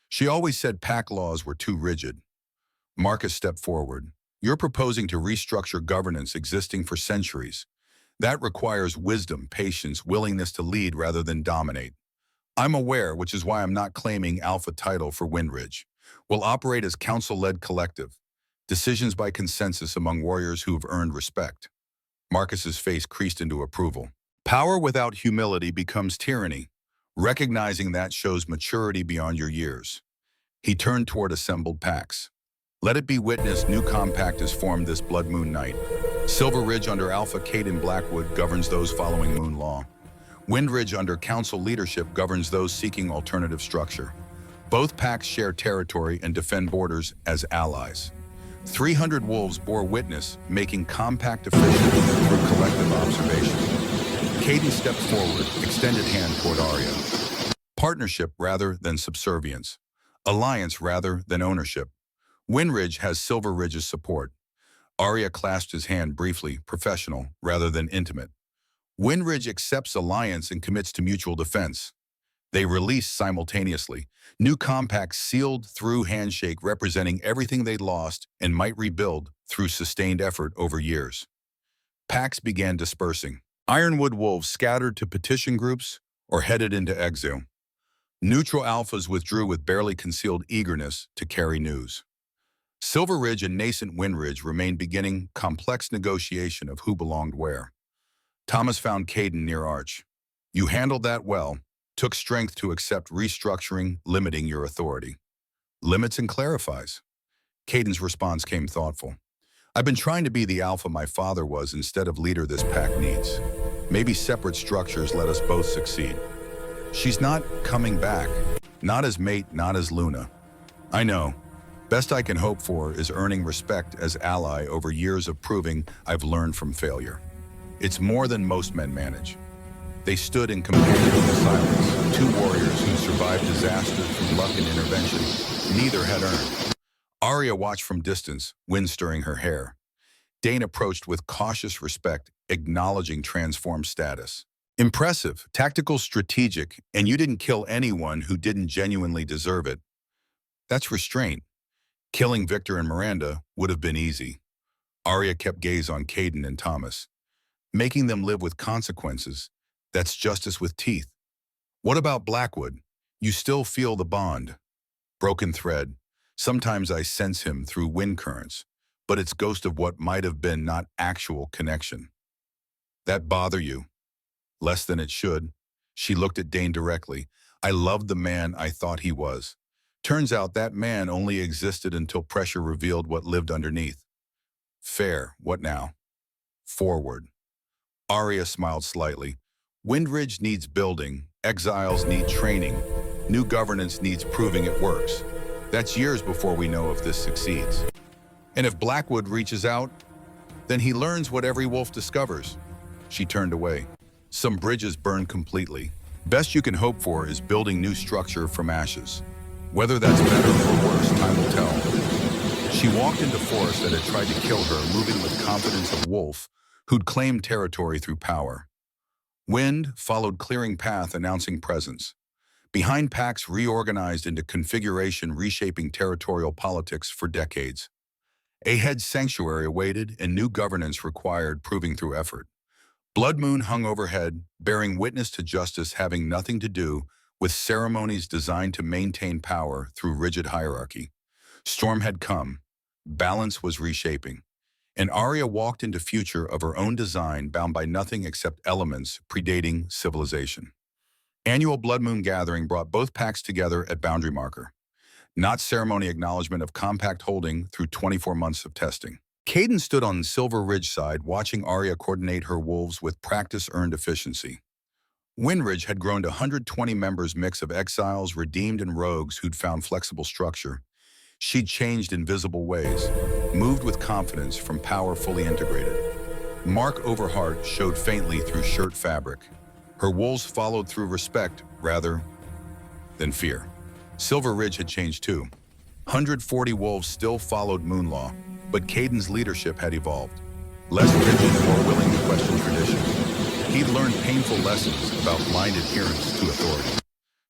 She always said pack laws were too rigid. Marcus stepped forward. You're proposing to restructure governance existing for centuries. That requires wisdom, patience, willingness to lead rather than dominate. I'm aware, which is why I'm not claiming alpha title for Windridge. We'll operate as council-led collective. Decisions by consensus among warriors who have earned respect. Marcus's face creased into approval. Power without humility becomes tyranny. Recognizing that shows maturity beyond your years. He turned toward assembled packs. Let it be witnessed, new compact is formed this blood moon night. Silver Ridge under Alpha Caden Blackwood governs those following moon law. Windridge under council leadership governs those seeking alternative structure. Both packs share territory and defend borders as allies. 300 wolves bore witness, making compact official through collective observation. Caden stepped forward, extended hand toward Arya. Partnership rather than subservience. Alliance rather than ownership. Windridge has Silver Ridge's support. Arya clasped his hand briefly, professional rather than intimate. Windridge accepts alliance and commits to mutual defense. They release simultaneously. New compacts sealed through handshake representing everything they'd lost and might rebuild through sustained effort over years. Packs began dispersing. Ironwood wolves scattered to petition groups or headed into exile. Neutral alphas withdrew with barely concealed eagerness to carry news. Silver Ridge and nascent Windridge remained beginning complex negotiation of who belonged where. Thomas found Caden near Arch. You handled that well, took strength to accept restructuring, limiting your authority. Limits and clarifies. Caden's response came thoughtful. I've been trying to be the alpha my father was instead of leader this pack needs. Maybe separate structures let us both succeed. She's not coming back. Not as mate, not as Luna. I know. Best I can hope for is earning respect as ally over years of proving I've learned from failure. It's more than most men manage. They stood in companionable silence, two warriors who survived disaster through luck and intervention neither had earned. Arya watched from distance, wind stirring her hair. Dane approached with cautious respect, acknowledging transformed status. Impressive, tactical, strategic, and you didn't kill anyone who didn't genuinely deserve it. That's restraint. Killing Victor and Miranda would have been easy. Arya kept gaze on Caden and Thomas. Making them live with consequences, that's justice with teeth. What about Blackwood? You still feel the bond. Broken thread. Sometimes I sense him through wind currents, but it's ghost of what might have been, not actual connection. That bother you? Less than it should. She looked at Dane directly. I loved the man I thought he was. Turns out that man only existed until pressure revealed what lived underneath. Fair. What now? Forward. Arya smiled slightly. Windridge needs building. Exiles need training. New governance needs proving it works. That's years before we know if this succeeds. And if Blackwood reaches out, then he learns what every wolf discovers. She turned away. Some bridges burned completely. Best you can hope for is building new structure from ashes. Whether that's better or worse, time will tell. She walked into forest that had tried to kill her, moving with confidence of wolf who'd claimed territory through power. Wind followed clearing path, announcing presence. Behind packs reorganized into configuration, reshaping territorial politics for decades. A head sanctuary awaited, and new governance required, proving through effort. Blood Moon hung overhead, bearing witness to justice having nothing to do with ceremonies designed to maintain power through rigid hierarchy. Storm had come. Balance was reshaping. And Arya walked into future of her own design, bound by nothing except elements predating civilization. Annual Blood Moon gathering brought both packs together at boundary marker. Not ceremony acknowledgement of compact holding through 24 months of testing. Caden stood on Silver Ridge side, watching Arya coordinate her wolves with practice-earned efficiency. Windridge had grown to 120 members, mix of exiles, redeemed, and rogues who'd found flexible structure. She'd changed in visible ways, moved with confidence from power fully integrated. Mark over heart showed faintly through shirt fabric. Her wolves followed through respect rather than fear. Silver Ridge had changed too. 140 wolves still followed Moonlaw, but Caden's leadership had evolved. Less rigid, more willing to question tradition. He'd learned painful lessons about blind adherence to authority.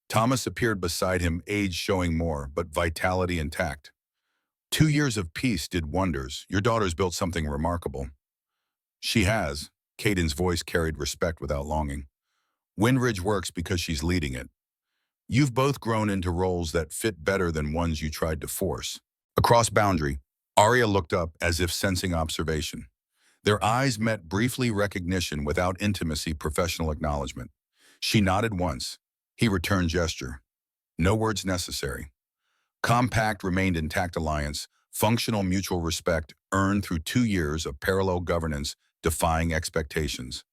Thomas appeared beside him, age showing more, but vitality intact. 2 years of peace did wonders. Your daughter's built something remarkable. She has. Caden's voice carried respect without longing. Windridge works because she's leading it. You've both grown into roles that fit better than ones you tried to force. Across boundary, Arya looked up as if sensing observation. Their eyes met, briefly recognition without intimacy, professional acknowledgement. She nodded once. He returned gesture. No words necessary. Compact remained intact alliance, functional mutual respect earned through 2 years of parallel governance, defying expectations.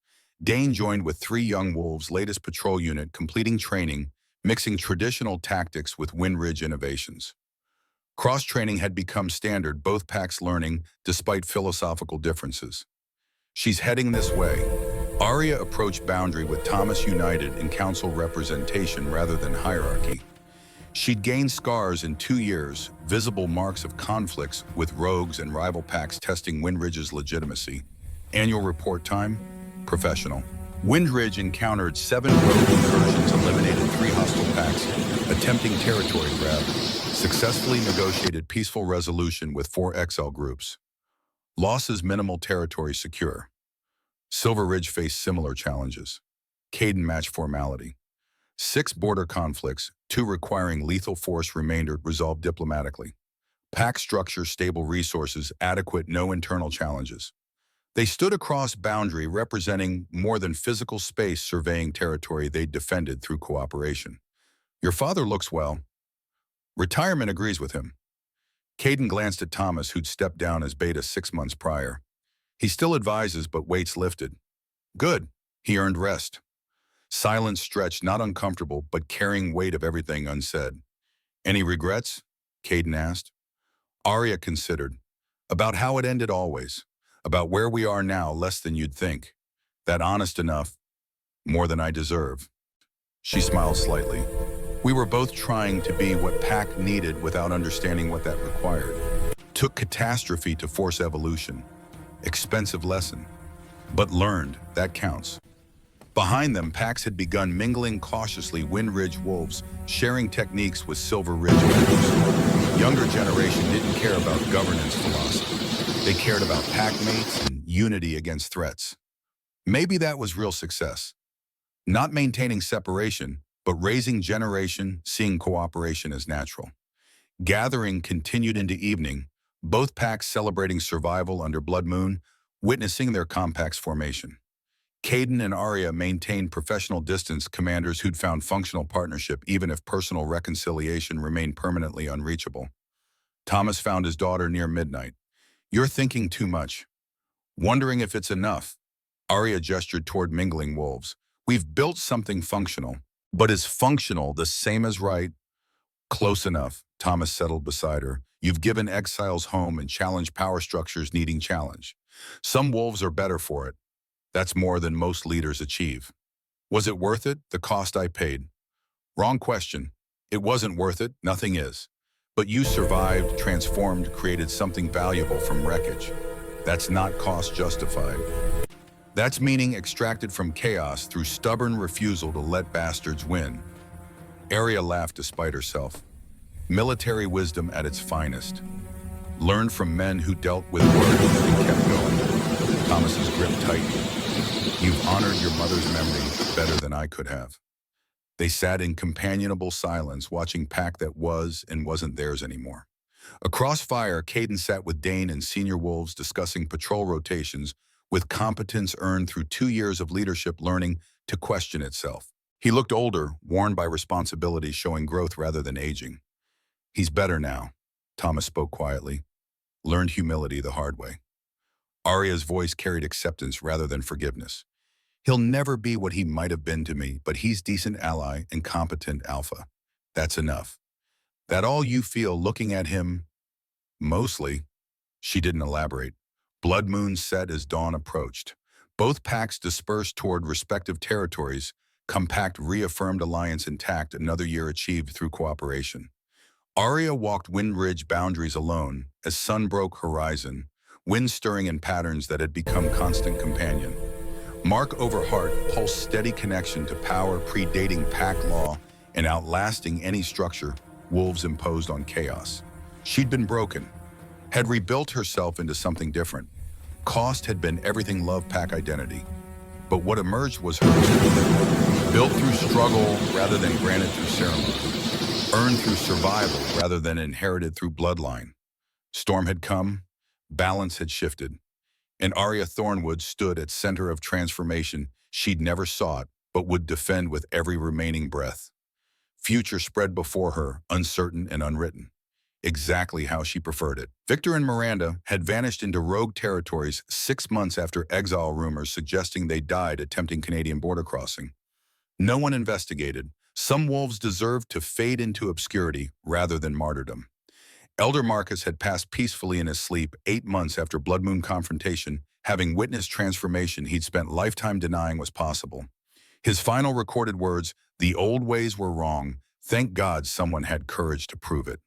Dane joined with 3 young wolves, latest patrol unit, completing training, mixing traditional tactics with Windridge innovations. Cross-training had become standard, both packs learning despite philosophical differences. She's heading this way. Arya approached boundary with Thomas united in council representation rather than hierarchy. She'd gained scars in 2 years, visible marks of conflicts with rogues and rival packs, testing Windridge's legitimacy. Annual report time? Professional. Windridge encountered 7 rogue incursions, eliminated 3 hostile packs, attempting territory grab, successfully negotiated peaceful resolution with 4 XL groups. Losses minimal, territory secure. Silver Ridge faced similar challenges. Caden matched formality. 6 border conflicts, 2 requiring lethal force remainder resolved diplomatically. Pack structure, stable resources, adequate, no internal challenges. They stood across boundary representing more than physical space surveying territory they defended through cooperation. Your father looks well. Retirement agrees with him. Caden glanced at Thomas, who'd stepped down as beta 6 months prior. He still advises, but weights lifted. Good. He earned rest. Silence stretched, not uncomfortable, but carrying weight of everything unsaid. Any regrets? Caden asked. Arya considered. About how it ended always. About where we are now, less than you'd think. That honest enough, more than I deserve. She smiled slightly. We were both trying to be what Pack needed without understanding what that required. Took catastrophe to force evolution. Expensive lesson. But learned, that counts. Behind them, packs had begun mingling cautiously, Wind Ridge wolves, sharing techniques with Silver Ridge members. Younger generation didn't care about governance philosophy. They cared about pack mates and unity against threats. Maybe that was real success. Not maintaining separation, but raising generation, seeing cooperation as natural. Gathering continued into evening, both packs celebrating survival under Blood Moon, witnessing their compact's formation. Caden and Arya maintained professional distance, commanders who'd found functional partnership even if personal reconciliation remained permanently unreachable. Thomas found his daughter near midnight. You're thinking too much. Wondering if it's enough. Arya gestured toward mingling wolves. We've built something functional. But is functional the same as right? Close enough, Thomas settled beside her. You've given exiles home and challenged power structures needing challenge. Some wolves are better for it. That's more than most leaders achieve. Was it worth it, the cost I paid? Wrong question. It wasn't worth it, nothing is. But you survived, transformed, created something valuable from wreckage. That's not cost justified. That's meaning extracted from chaos through stubborn refusal to let bastards win. Arya laughed despite herself. Military wisdom at its finest. Learned from men who dealt with words and kept going. Thomas's grip tightened. You've honored your mother's memory better than I could have. They sat in companionable silence, watching pack that was and wasn't theirs anymore. Across fire, Caden sat with Dane and senior wolves discussing patrol rotations with competence earned through 2 years of leadership learning to question itself. He looked older, worn by responsibility, showing growth rather than aging. He's better now, Thomas spoke quietly. Learned humility the hard way. Arya's voice carried acceptance rather than forgiveness. He'll never be what he might have been to me, but he's decent ally and competent alpha. That's enough. That all you feel looking at him? Mostly. She didn't elaborate. Blood Moon set as dawn approached. Both packs dispersed toward respective territories. Compact reaffirmed alliance intact, another year achieved through cooperation. Arya walked Wind Ridge boundaries alone as sun broke horizon, wind stirring in patterns that had become constant companion. Mark over heart pulsed steady connection to power predating pack law and outlasting any structure wolves imposed on chaos. She'd been broken, had rebuilt herself into something different. Cost had been everything love pack identity. But what emerged was hers. Built through struggle rather than granted through ceremony. Earned through survival rather than inherited through bloodline. Storm had come, balance had shifted, and Arya Thornwood stood at center of transformation she'd never sought, but would defend with every remaining breath. Future spread before her, uncertain and unwritten. Exactly how she preferred it. Victor and Miranda had vanished into rogue territories 6 months after exile rumors suggesting they died attempting Canadian border crossing. No one investigated. Some wolves deserved to fade into obscurity rather than martyrdom. Elder Marcus had passed peacefully in his sleep 8 months after Blood Moon confrontation, having witnessed transformation he'd spent lifetime denying was possible. His final recorded words, "The old ways were wrong. Thank God someone had courage to prove it."